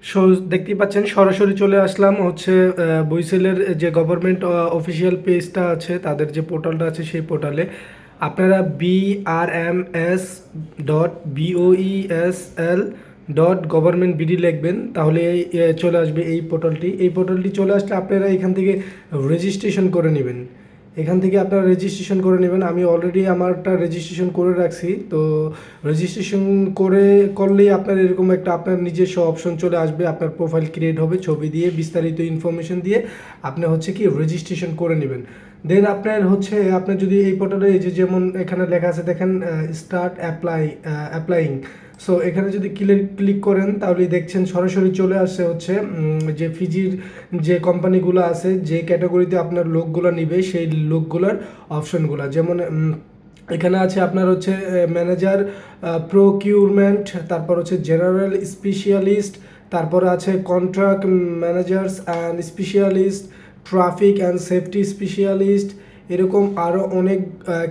So দেখতেই পাচ্ছেন সরাসরি চলে আসলাম হচ্ছে বইসেলের যে গভর্নমেন্ট অফিসিয়াল পেজটা আছে, তাদের যে পোর্টালটা আছে সেই পোর্টালে আপনারা BRMS.BOESL.গভর্নমেন্ট লিখবেন, তাহলে চলে আসবে এই পোর্টালটি। এই পোর্টালটি চলে আসলে আপনারা এখান থেকে রেজিস্ট্রেশন করে নেবেন। এখান থেকে আপনারা রেজিস্ট্রেশন করে নেবেন। আমি অলরেডি আমারটা রেজিস্ট্রেশন করে রাখছি। তো রেজিস্ট্রেশন করলেই আপনার এরকম একটা আপনার নিজস্ব অপশন চলে আসবে, আপনার প্রোফাইল ক্রিয়েট হবে ছবি দিয়ে, বিস্তারিত ইনফরমেশন দিয়ে আপনি হচ্ছে কি রেজিস্ট্রেশন করে নেবেন। দেন আপনার হচ্ছে আপনার যদি এই পোর্টালে এই যে যেমন এখানে লেখা আছে দেখেন স্টার্ট অ্যাপ্লাইং। সো এখানে যদি ক্লিক করেন তাহলে দেখছেন সরাসরি চলে আসছে হচ্ছে যে ফিজির যে কোম্পানিগুলো আছে, যে ক্যাটাগরিতে আপনার লোকগুলো নিবে সেই লোকগুলোর অপশনগুলো, যেমন এখানে আছে আপনার হচ্ছে ম্যানেজার, প্রকিউরমেন্ট, তারপর হচ্ছে জেনারেল স্পেশালিস্ট, তারপরে আছে contract managers and specialist, traffic and safety specialist, এরকম আরও অনেক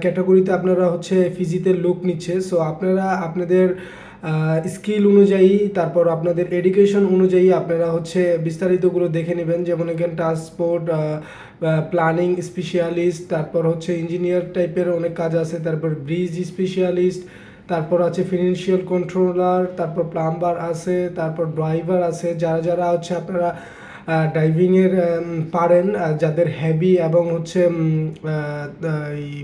ক্যাটাগরিতে আপনারা হচ্ছে ফিজিতে লোক নিচ্ছে। সো আপনারা আপনাদের স্কিল অনুযায়ী, তারপর আপনাদের এডুকেশন অনুযায়ী আপনারা হচ্ছে বিস্তারিতগুলো দেখে নেবেন। যেমন এখানে ট্রান্সপোর্ট প্ল্যানিং স্পেশালিস্ট, তারপর হচ্ছে ইঞ্জিনিয়ার টাইপের অনেক কাজ আছে, তারপর ব্রিজ স্পেশালিস্ট, তারপর আছে ফিনান্সিয়াল কন্ট্রোলার, তারপর প্লাম্বার আছে, তারপর ড্রাইভার আছে। যারা যারা হচ্ছে আপনারা ড্রাইভিংয়ের পারেন, যাদের হেভি এবং হচ্ছে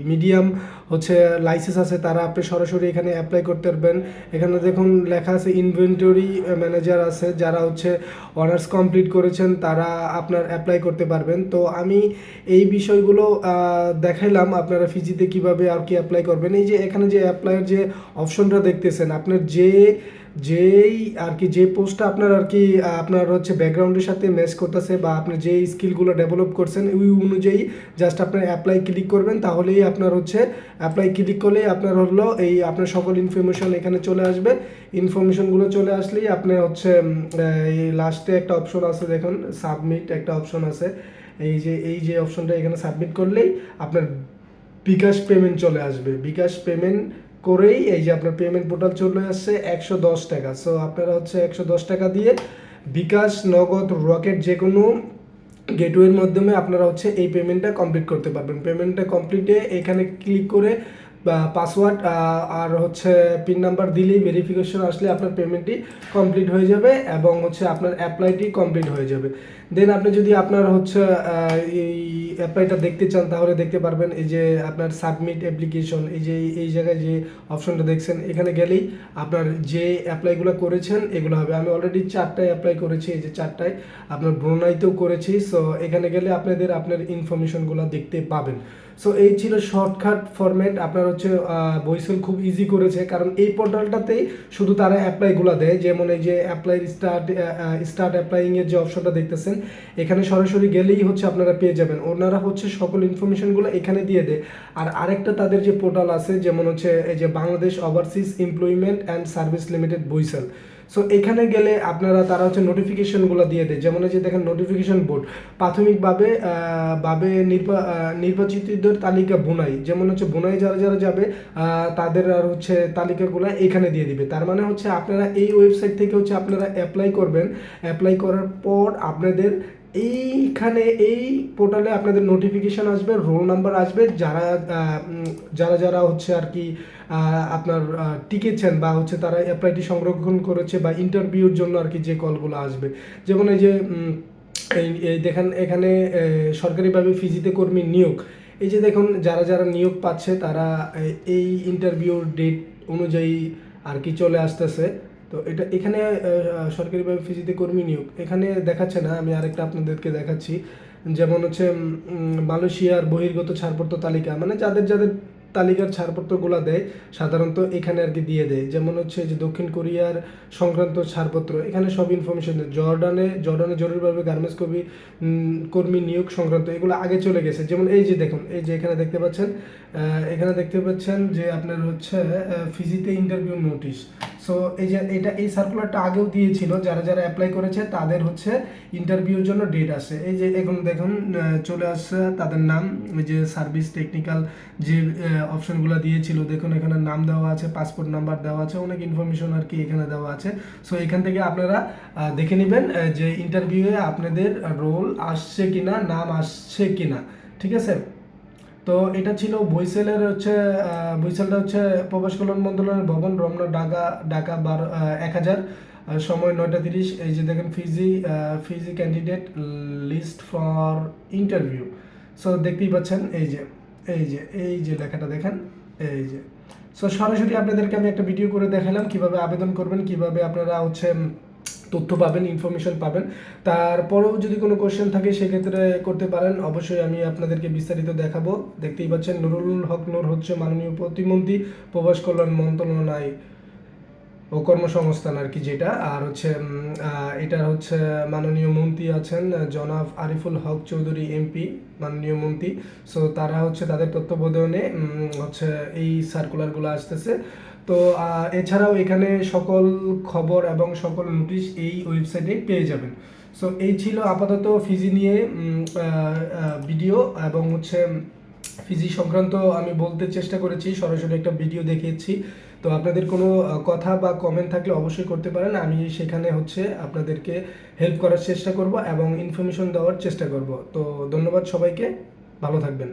মিডিয়াম হচ্ছে লাইসেন্স আছে, তারা আপনি সরাসরি এখানে অ্যাপ্লাই করতে পারবেন। এখানে দেখুন লেখা আছে ইনভেন্টরি ম্যানেজার আছে, যারা হচ্ছে অনার্স কমপ্লিট করেছেন তারা আপনার অ্যাপ্লাই করতে পারবেন। তো আমি এই বিষয়গুলো দেখাইলাম আপনারা ফিজিতে কিভাবে আর কি অ্যাপ্লাই করবেন। এই যে এখানে যে অ্যাপ্লাইয়ের যে অপশনটা দেখতেছেন, আপনার যেই আর কি যে পোস্টটা আপনার আর কি আপনার হচ্ছে ব্যাকগ্রাউন্ডের সাথে ম্যাচ করতেছে বা আপনি যেই স্কিলগুলো ডেভেলপ করছেন ওই অনুযায়ী জাস্ট আপনার অ্যাপ্লাই ক্লিক করবেন, তাহলেই আপনার হচ্ছে অ্যাপ্লাই ক্লিক করলেই আপনার হলো এই আপনার সকল ইনফরমেশন এখানে চলে আসবে। ইনফরমেশনগুলো চলে আসলেই আপনি হচ্ছে এই লাস্টে একটা অপশন আছে দেখুন, সাবমিট একটা অপশন আছে। এই যে অপশনটা এখানে সাবমিট করলেই আপনার বিকাশ পেমেন্ট চলে আসবে। বিকাশ পেমেন্ট করেই এই যে আপনার পেমেন্ট পোর্টাল চলে আসছে 110 টাকা। সো আপনারা হচ্ছে 110 টাকা দিয়ে বিকাশ, নগদ, রকেট যে কোনো গেটওয়ের মাধ্যমে আপনারা হচ্ছে এই পেমেন্টটা কমপ্লিট করতে পারবেন। পেমেন্টটা কমপ্লিটে এখানে ক্লিক করে পাসওয়ার্ড আর হচ্ছে পিন নাম্বার দিলেই ভেরিফিকেশন আসলে আপনার পেমেন্টটি কমপ্লিট হয়ে যাবে এবং হচ্ছে আপনার অ্যাপ্লাইটি কমপ্লিট হয়ে যাবে। দেন আপনি যদি আপনার হচ্ছে এই অ্যাপ্লাইটা দেখতে চান তাহলে দেখতে পারবেন। এই যে আপনার সাবমিট অ্যাপ্লিকেশন, এই যে এই জায়গায় যে অপশনটা দেখছেন এখানে গেলেই আপনার যে অ্যাপ্লাইগুলো করেছেন এগুলো হবে। আমি অলরেডি 4টায় অ্যাপ্লাই করেছি, এই যে 4টায় আপনার ব্রুনাইতেও করেছি। সো এখানে গেলে আপনার ইনফরমেশনগুলো দেখতে পাবেন। সো এই ছিল শর্টকাট ফরম্যাট। আপনার হচ্ছে বইসেল খুব ইজি করেছে, কারণ এই পোর্টালটাতেই শুধু তারা অ্যাপ্লাইগুলো দেয়। যেমন এই যে অ্যাপ্লাই স্টার্ট অ্যাপ্লাইংয়ের যে অপশনটা দেখতেছেন, এখানে সরাসরি গেলেই হচ্ছে আপনারা পেয়ে যাবেন। ওনারা হচ্ছে সকল ইনফরমেশনগুলো এখানে দিয়ে দেয়। আর আরেকটা তাদের যে পোর্টাল আছে, যেমন হচ্ছে এই যে Bangladesh overseas employment and service limited বইসেল। So এখানে গেলে তারা হচ্ছে নোটিফিকেশনগুলো দিয়ে দেয়। যেমন এই যে দেখেন নোটিফিকেশন বোর্ড, প্রাথমিকভাবে নির্বাচিতদের তালিকা বোনাই, যেমন হচ্ছে বোনাই যারা যারা যাবে তাদের আর হচ্ছে তালিকাগুলো এখানে দিয়ে দিবে। তার মানে হচ্ছে আপনারা এই ওয়েবসাইট থেকে হচ্ছে আপনারা অ্যাপ্লাই করবেন। অ্যাপ্লাই করার পর আপনাদের এইখানে এই পোর্টালে আপনাদের নোটিফিকেশান আসবে, রোল নাম্বার আসবে, যারা যারা যারা হচ্ছে আর কি আপনার টিকেছেন বা হচ্ছে তারা অ্যাপ্লাইটি সংরক্ষণ করেছে বা ইন্টারভিউর জন্য আর কি যে কলগুলো আসবে। যেমন এই যে এই দেখেন এখানে সরকারিভাবে ফিজিতে কর্মী নিয়োগ, এই যে দেখুন যারা যারা নিয়োগ পাচ্ছে তারা এই ইন্টারভিউর ডেট অনুযায়ী আর কি চলে আসতেছে। তো এটা এখানে সরকারিভাবে ফিজিতে কর্মী নিয়োগ এখানে দেখাচ্ছে না, আমি আরেকটা আপনাদেরকে দেখাচ্ছি। যেমন হচ্ছে মালয়েশিয়ার বহির্গত ছাড়পত্র তালিকা, মানে যাদের যাদের তালিকার ছাড়পত্রগুলো দেয় সাধারণত এখানে আর কি দিয়ে দেয়। যেমন হচ্ছে যে দক্ষিণ কোরিয়ার সংক্রান্ত ছাড়পত্র, এখানে সব ইনফরমেশন দেয়। জর্ডানে জরুরিভাবে গার্মেন্টস কর্মী নিয়োগ সংক্রান্ত এগুলো আগে চলে গেছে। যেমন এই যে দেখুন, এই যে এখানে দেখতে পাচ্ছেন যে আপনার হচ্ছে ফিজিতে ইন্টারভিউ নোটিশ। সো এই সার্কুলারটা আগেও দিয়েছিল, যারা যারা অ্যাপ্লাই করেছে তাদের হচ্ছে ইন্টারভিউর জন্য ডেট আসে। এই যে এখন দেখুন চলে আসছে তাদের নাম, ওই যে সার্ভিস টেকনিক্যাল যে অপশনগুলো দিয়েছিল, দেখুন এখানে নাম দেওয়া আছে, পাসপোর্ট নাম্বার দেওয়া আছে, অনেক ইনফরমেশন আর কি এখানে দেওয়া আছে। সো এখান থেকে আপনারা দেখে নেবেন যে ইন্টারভিউয়ে আপনাদের রোল আসছে কিনা, নাম আসছে কিনা, ঠিক আছে। তো এটা ছিল বরিশালের হচ্ছে বরিশালটা হচ্ছে প্রবেশ কল্যাণ মন্ত্রণালয়ের ভবন, রমনা, ঢাকা, ঢাকা 1000, সময় 9টা 30। এই যে দেখেন ফিজি candidate list for interview. So দেখতেই পাচ্ছেন এই যে লেখাটা দেখেন, এই যে। সো সরাসরি আপনাদেরকে আমি একটা ভিডিও করে দেখালাম কিভাবে আবেদন করবেন, কিভাবে আপনারা হচ্ছে তথ্য পাবেন, ইনফরমেশন পাবেন। তারপরেও যদি কোনো কোশ্চেন থাকে সেক্ষেত্রে করতে পারেন, অবশ্যই আমি আপনাদেরকে বিস্তারিত দেখাবো। দেখতেই পাচ্ছেন নুরুল হক নূর হচ্ছে মাননীয় প্রতিমন্ত্রী, প্রবাস কল্যাণ মন্ত্রণালয় ও কর্মসংস্থান আর কি যেটা। আর হচ্ছে এটা হচ্ছে মাননীয় মন্ত্রী আছেন জনাব আরিফুল হক চৌধুরী এমপি, মাননীয় মন্ত্রী। সো তারা হচ্ছে তাদের তত্ত্বাবধানে হচ্ছে এই সার্কুলারগুলো আসতেছে। তো এছাড়াও এখানে সকল খবর এবং সকল নোটিশ এই ওয়েবসাইটে পেয়ে যাবেন। সো এই ছিল আপাতত ফিজি নিয়ে ভিডিও, এবং হচ্ছে ফিজি সংক্রান্ত আমি বলতে চেষ্টা করেছি, সরাসরি একটা ভিডিও দেখিয়েছি। তো আপনাদের কোনো কথা বা কমেন্ট থাকলে অবশ্যই করতে পারেন, আমি সেখানে হচ্ছে আপনাদেরকে হেল্প করার চেষ্টা করব এবং ইনফরমেশন দেওয়ার চেষ্টা করব। তো ধন্যবাদ সবাইকে, ভালো থাকবেন।